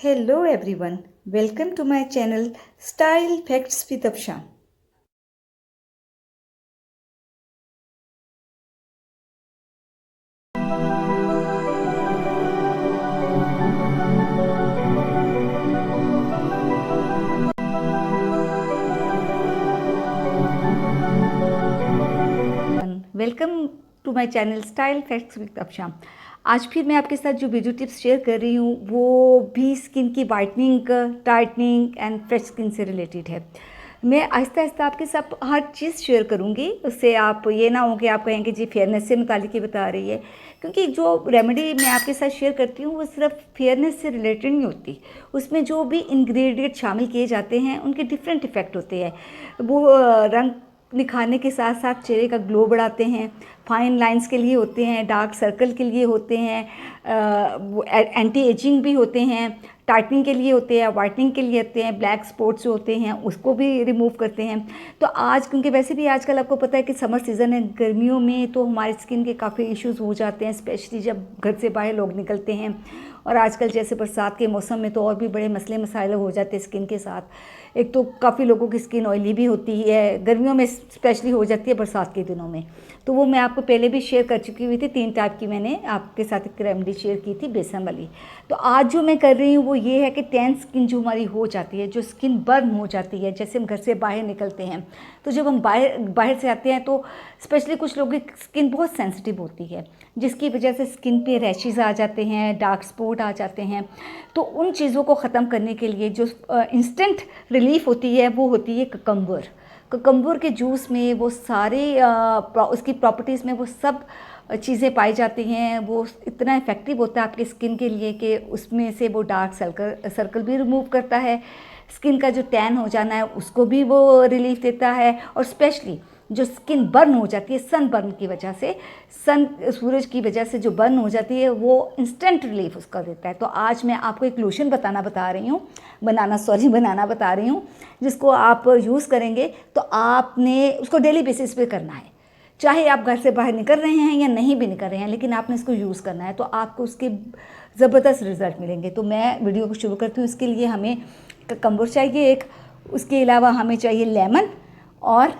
Hello everyone, welcome to my channel Style Facts with Afshan. Welcome to my channel style facts with Afshan. आज फिर मैं आपके साथ जो वीडियो टिप्स शेयर कर रही हूँ वो भी स्किन की whitening, tightening and fresh skin से रिलेटेड है। मैं आहिस्ता आहिस्ता आपके साथ हर चीज़ शेयर करूँगी, उससे आप ये ना हो कि आप कहेंगे जी फेयरनेस से मुतालिक ही बता रही है, क्योंकि जो रेमेडी मैं आपके साथ शेयर करती हूँ वो सिर्फ फेयरनेस से रिलेटेड नहीं होती। उसमें जो भी इंग्रेडिएंट शामिल किए जाते हैं उनके डिफरेंट इफ़ेक्ट होते हैं। वो रंग निखारने के साथ साथ चेहरे का ग्लो बढ़ाते हैं, फाइन लाइंस के लिए होते हैं, डार्क सर्कल के लिए होते हैं, वो एंटी एजिंग भी होते हैं, टाइटनिंग के लिए होते हैं, वाइटनिंग के लिए होते हैं, ब्लैक स्पॉट्स जो होते हैं उसको भी रिमूव करते हैं। तो आज क्योंकि वैसे भी आजकल आपको पता है कि समर सीज़न है, गर्मियों में तो हमारी स्किन के काफ़ी इश्यूज़ हो जाते हैं, स्पेशली जब घर से बाहर लोग निकलते हैं। और आजकल जैसे बरसात के मौसम में तो और भी बड़े मसले मसाइल हो जाते हैं स्किन के साथ। एक तो काफ़ी लोगों की स्किन ऑयली भी होती है, गर्मियों में स्पेशली हो जाती है, बरसात के दिनों में। तो वो मैं आपको पहले भी शेयर कर चुकी हुई थी, 3 टाइप की मैंने आपके साथ एक रेमेडी शेयर की थी, बेसन वाली। तो आज जो मैं कर रही हूँ वो ये है कि टैन स्किन जो हमारी हो जाती है, जो स्किन बर्न हो जाती है, जैसे हम घर से बाहर निकलते हैं तो जब हम बाहर से आते हैं तो स्पेशली कुछ लोगों की स्किन बहुत सेंसिटिव होती है, जिसकी वजह से स्किन पे रैशेज़ आ जाते हैं, डार्क स्पॉट आ जाते हैं। तो उन चीज़ों को ख़त्म करने के लिए जो इंस्टेंट रिलीफ होती है वो होती है ककम्बर। ककम्बर के जूस में वो सारे उसकी प्रॉपर्टीज़ में वो सब चीज़ें पाई जाती हैं। वो इतना इफ़ेक्टिव होता है आपकी स्किन के लिए कि उसमें से वो डार्क सर्कल भी रिमूव करता है, स्किन का जो टैन हो जाना है उसको भी वो रिलीफ देता है। और स्पेशली जो स्किन बर्न हो जाती है सन बर्न की वजह से, सूरज की वजह से जो बर्न हो जाती है, वो इंस्टेंट रिलीफ उसका देता है। तो आज मैं आपको एक लोशन बनाना बता रही हूँ, जिसको आप यूज़ करेंगे तो आपने उसको डेली बेसिस पे करना है। चाहे आप घर से बाहर निकल रहे हैं या नहीं भी निकल रहे हैं, लेकिन आपने इसको यूज़ करना है तो आपको उसके ज़बरदस्त रिज़ल्ट मिलेंगे। तो मैं वीडियो को शुरू करती हूँ। इसके लिए हमें ककम्बर चाहिए एक, उसके अलावा हमें चाहिए लेमन और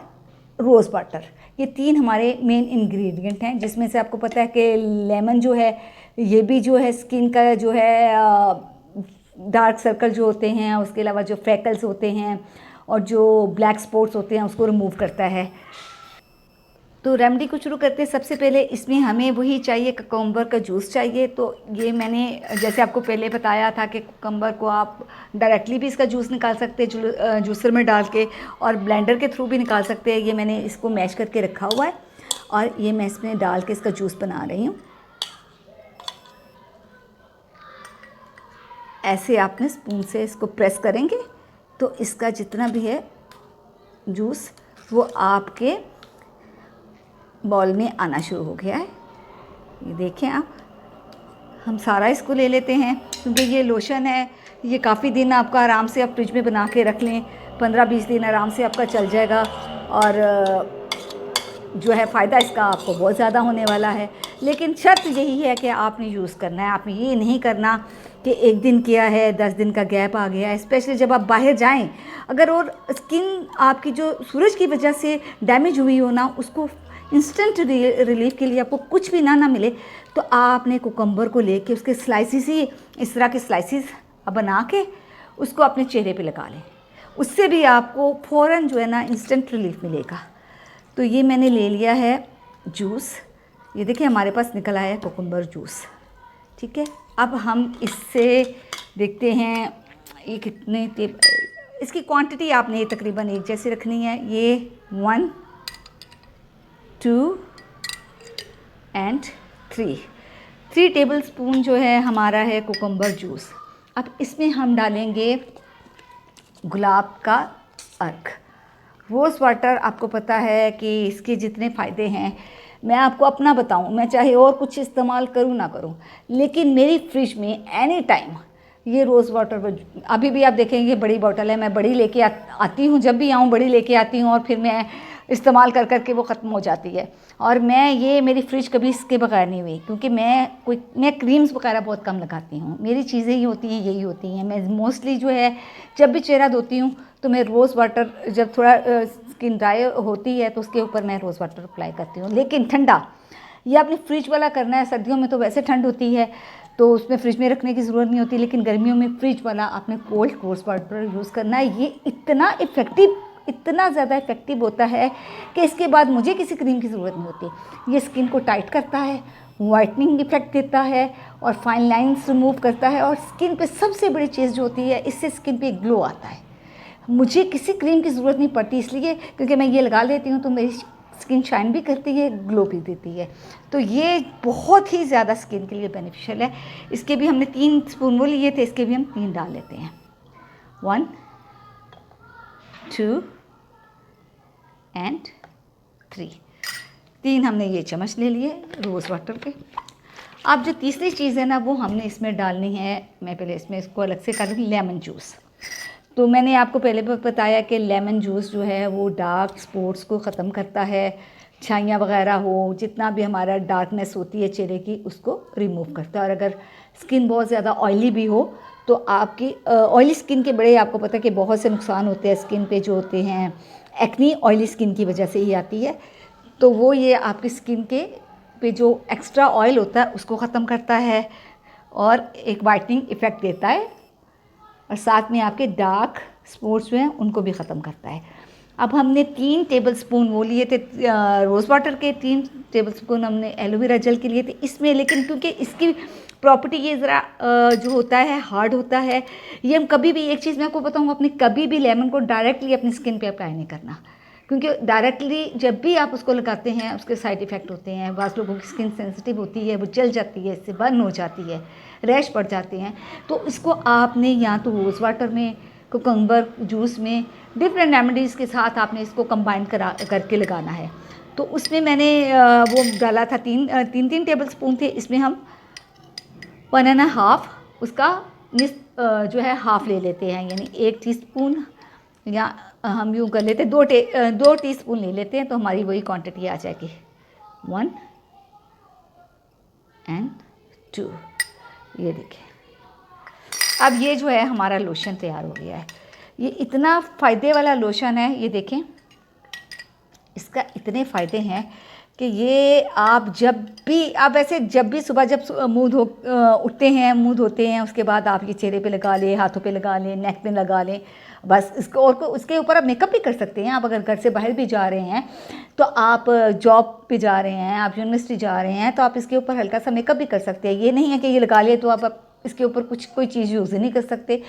रोज़ वाटर। ये 3 हमारे मेन इंग्रेडिएंट हैं, जिसमें से आपको पता है कि लेमन जो है ये भी जो है स्किन का जो है डार्क सर्कल जो होते हैं, उसके अलावा जो फ्रैकल्स होते हैं और जो ब्लैक स्पॉट्स होते हैं उसको रिमूव करता है। तो रेमेडी को शुरू करते हैं। सबसे पहले इसमें हमें वही चाहिए, ककम्बर का जूस चाहिए। तो ये मैंने जैसे आपको पहले बताया था कि ककम्बर को आप डायरेक्टली भी इसका जूस निकाल सकते हैं जूसर में डाल के, और ब्लेंडर के थ्रू भी निकाल सकते हैं। ये मैंने इसको मैश करके रखा हुआ है और ये मैं इसमें डाल के इसका जूस बना रही हूँ। ऐसे आपने स्पून से इसको प्रेस करेंगे तो इसका जितना भी है जूस वो आपके बॉल में आना शुरू हो गया है। ये देखें आप, हम सारा इसको ले लेते हैं क्योंकि ये लोशन है, ये काफ़ी दिन आपका आराम से आप फ्रिज में बना के रख लें, 15-20 दिन आराम से आपका चल जाएगा। और जो है फ़ायदा इसका आपको बहुत ज़्यादा होने वाला है। लेकिन शर्त यही है कि आपने यूज़ करना है। आपने ये नहीं करना कि एक दिन किया है 10 दिन का गैप आ गया है, स्पेशली जब आप बाहर जाएं अगर, और स्किन आपकी जो सूरज की वजह से डैमेज हुई हो ना, उसको इंस्टेंट रिलीफ के लिए आपको कुछ भी ना मिले तो आपने कुकम्बर को लेके उसके स्लाइसिस ही इस तरह के स्लाइसिस बना के उसको अपने चेहरे पे लगा लें। उससे भी आपको फ़ौरन जो है ना इंस्टेंट रिलीफ मिलेगा। तो ये मैंने ले लिया है जूस, ये देखिए हमारे पास निकल आया है कुकम्बर जूस। ठीक है, अब हम इससे देखते हैं ये कितने इसकी क्वांटिटी आपने तकरीबन एक जैसी रखनी है। ये 1, 2 एंड 3 टेबल स्पून जो है हमारा है कुकम्बर जूस। अब इसमें हम डालेंगे गुलाब का अर्क। रोज़ वाटर आपको पता है कि इसके जितने फ़ायदे हैं, मैं आपको अपना बताऊं, मैं चाहे और कुछ इस्तेमाल करूं ना करूं, लेकिन मेरी फ्रिज में एनी टाइम ये रोज़ वाटर, अभी भी आप देखेंगे बड़ी बोतल है, मैं बड़ी लेके आती हूँ, जब भी आऊँ बड़ी लेके आती हूँ और फिर मैं इस्तेमाल कर कर के वो ख़त्म हो जाती है। और मैं मेरी फ्रिज कभी इसके बगैर नहीं हुई, क्योंकि मैं क्रीम्स वगैरह बहुत कम लगाती हूँ। मेरी चीज़ें ही होती हैं, यही होती हैं। मैं मोस्टली जो है जब भी चेहरा धोती हूँ तो मैं रोज़ वाटर, जब थोड़ा स्किन ड्राई होती है तो उसके ऊपर मैं रोज़ वाटर अप्लाई करती हूँ। लेकिन ठंडा ये अपनी फ्रिज वाला करना है। सर्दियों में तो वैसे ठंड होती है तो उसमें फ्रिज में रखने की ज़रूरत नहीं होती, लेकिन गर्मियों में फ्रिज वाला आपने कोल्ड रोज़ वाटर यूज़ करना है। ये इतना ज़्यादा इफ़ेक्टिव होता है कि इसके बाद मुझे किसी क्रीम की ज़रूरत नहीं होती। ये स्किन को टाइट करता है, वाइटनिंग इफेक्ट देता है और फाइन लाइंस रिमूव करता है। और स्किन पे सबसे बड़ी चीज़ जो होती है, इससे स्किन पे ग्लो आता है। मुझे किसी क्रीम की ज़रूरत नहीं पड़ती, इसलिए क्योंकि मैं ये लगा लेती हूँ तो मेरी स्किन शाइन भी करती है, ग्लो भी देती है। तो ये बहुत ही ज़्यादा स्किन के लिए बेनिफिशियल है। इसके भी हमने 3 स्पून वो लिए थे, इसके भी हम 3 डाल लेते हैं। 1 2 एंड 3 हमने ये चम्मच ले लिए रोज़ वाटर के। अब जो तीसरी चीज़ है ना, वो हमने इसमें डालनी है। मैं पहले इसमें इसको अलग से कर दूँ, लेमन जूस। तो मैंने आपको पहले भी बताया कि लेमन जूस जो है वो डार्क स्पॉट्स को ख़त्म करता है, छाइयाँ वगैरह हो, जितना भी हमारा डार्कनेस होती है चेहरे की, उसको रिमूव करता है। और अगर स्किन बहुत ज़्यादा ऑयली भी हो तो आपकी ऑयली स्किन के बड़े, आपको पता है कि बहुत से नुकसान होते हैं स्किन पे जो होते हैं। एक्नी ऑयली स्किन की वजह से ही आती है। तो वो ये आपकी स्किन के पे जो एक्स्ट्रा ऑयल होता है उसको ख़त्म करता है और एक वाइटनिंग इफ़ेक्ट देता है, और साथ में आपके डार्क स्पॉट्स जो हैं उनको भी ख़त्म करता है। अब हमने 3 टेबलस्पून वो लिए थे रोज़ वाटर के, 3 टेबलस्पून हमने एलोवेरा जेल के लिए थे इसमें। लेकिन क्योंकि इसकी प्रॉपर्टी ये ज़रा जो होता है हार्ड होता है, ये हम कभी भी, एक चीज़ मैं आपको बताऊँ, अपने कभी भी लेमन को डायरेक्टली अपनी स्किन पे अप्लाई नहीं करना, क्योंकि डायरेक्टली जब भी आप उसको लगाते हैं उसके साइड इफ़ेक्ट होते हैं। बहुत लोगों की स्किन सेंसिटिव होती है, वो जल जाती है, इससे बर्न हो जाती है, रैश पड़ जाते हैं। तो इसको आपने या तो रोज़ वाटर में, कुकम्बर जूस में, डिफरेंट रेमेडीज़ के साथ आपने इसको कंबाइन करके लगाना है। तो उसमें मैंने वो डाला था 3 टेबलस्पून थे। इसमें हम 1.5 उसका जो है हाफ़ ले लेते हैं, यानी 1 टीस्पून, या हम यूँ कर लेते हैं 2 टीस्पून ले लेते हैं, तो हमारी वही क्वांटिटी आ जाएगी। 1 एंड 2। ये देखिए, अब ये जो है हमारा लोशन तैयार हो गया है। ये इतना फ़ायदे वाला लोशन है, ये देखें, इसका इतने फ़ायदे हैं कि ये आप ऐसे जब भी सुबह जब उठते हैं, मुँह धोते हैं, उसके बाद आप ये चेहरे पे लगा लें, हाथों पे लगा लें, नेक पे लगा लें, बस इसको। और उसके ऊपर आप मेकअप भी कर सकते हैं। आप अगर घर से बाहर भी जा रहे हैं, तो आप जॉब पे जा रहे हैं, आप यूनिवर्सिटी जा रहे हैं, तो आप इसके ऊपर हल्का सा मेकअप भी कर सकते हैं। ये नहीं है कि ये लगा लिए तो आप इसके ऊपर कोई चीज़ यूज़ ही नहीं कर सकते।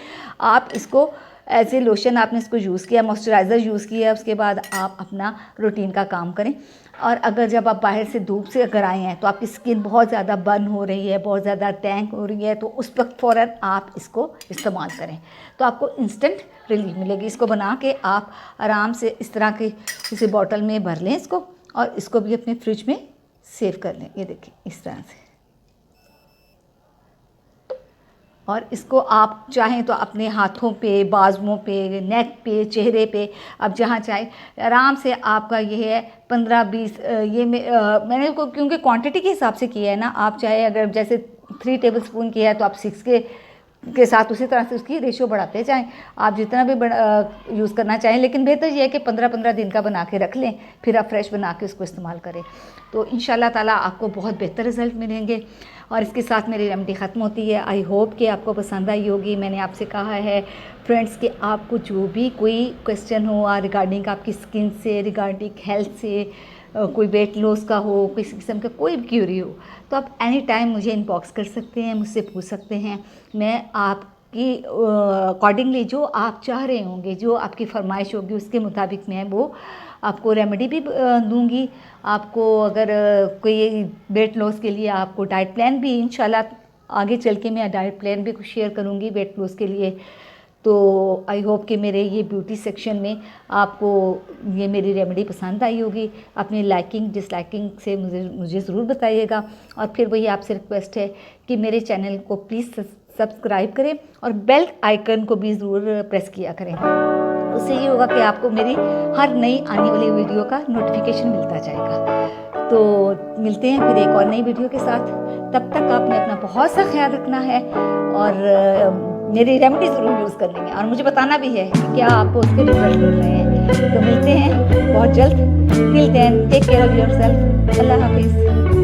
आप इसको एज ए लोशन आपने इसको यूज़ किया, मॉइस्चराइज़र यूज़ किया, उसके बाद आप अपना रूटीन का काम करें। और अगर जब आप बाहर से धूप से अगर आए हैं तो आपकी स्किन बहुत ज़्यादा बर्न हो रही है, बहुत ज़्यादा टैंक हो रही है, तो उस वक्त फ़ौरन आप इसको इस्तेमाल करें तो आपको इंस्टेंट रिलीफ मिलेगी। इसको बना के आप आराम से इस तरह के किसी बॉटल में भर लें इसको, और इसको भी अपने फ्रिज में सेव कर लें। ये देखिए इस तरह से। और इसको आप चाहें तो अपने हाथों पे, बाजुओं पे, नेक पे, चेहरे पे, अब जहाँ चाहे आराम से। आपका ये है 15-20, मैंने क्योंकि क्वांटिटी के हिसाब से किया है ना, आप चाहे अगर जैसे 3 टेबलस्पून किया है तो आप 6 के साथ उसी तरह से उसकी रेशियो बढ़ाते जाएं, आप जितना भी यूज़ करना चाहें। लेकिन बेहतर ये है कि 15-15 दिन का बना के रख लें, फिर आप फ्रेश बना के उसको इस्तेमाल करें, तो इंशाल्लाह ताला आपको बहुत बेहतर रिज़ल्ट मिलेंगे। और इसके साथ मेरी रेमेडी ख़त्म होती है। आई होप कि आपको पसंद आई होगी। मैंने आपसे कहा है फ्रेंड्स कि आपको जो भी कोई क्वेश्चन हो रिगार्डिंग आपकी स्किन से, रिगार्डिंग हेल्थ से, कोई वेट लॉस का हो, किसी किस्म का कोई भी क्यूरी हो, तो आप एनी टाइम मुझे इनबॉक्स कर सकते हैं, मुझसे पूछ सकते हैं। मैं आपकी अकॉर्डिंगली जो आप चाह रहे होंगे, जो आपकी फरमाइश होगी, उसके मुताबिक मैं वो आपको रेमेडी भी दूंगी। आपको अगर कोई वेट लॉस के लिए आपको डाइट प्लान भी इंशाल्लाह आगे चल के मैं डाइट प्लान भी कुछ शेयर करूंगी वेट लॉस के लिए। तो आई होप कि मेरे ये ब्यूटी सेक्शन में आपको ये मेरी रेमेडी पसंद आई होगी। अपनी लाइकिंग डिसलाइकिंग से मुझे ज़रूर बताइएगा। और फिर वही आपसे रिक्वेस्ट है कि मेरे चैनल को प्लीज़ सब्सक्राइब करें और बेल आइकन को भी ज़रूर प्रेस किया करें। उससे ये होगा कि आपको मेरी हर नई आने वाली वीडियो का नोटिफिकेशन मिलता जाएगा। तो मिलते हैं फिर एक और नई वीडियो के साथ। तब तक आपने अपना बहुत सा ख्याल रखना है और मेरी रेमेडी ज़रूर यूज़ करनी है और मुझे बताना भी है कि क्या आपको उसके रिजल्ट मिल रहे हैं। तो मिलते हैं बहुत जल्द। Till then take care of yourself. अल्लाह हाफिज़।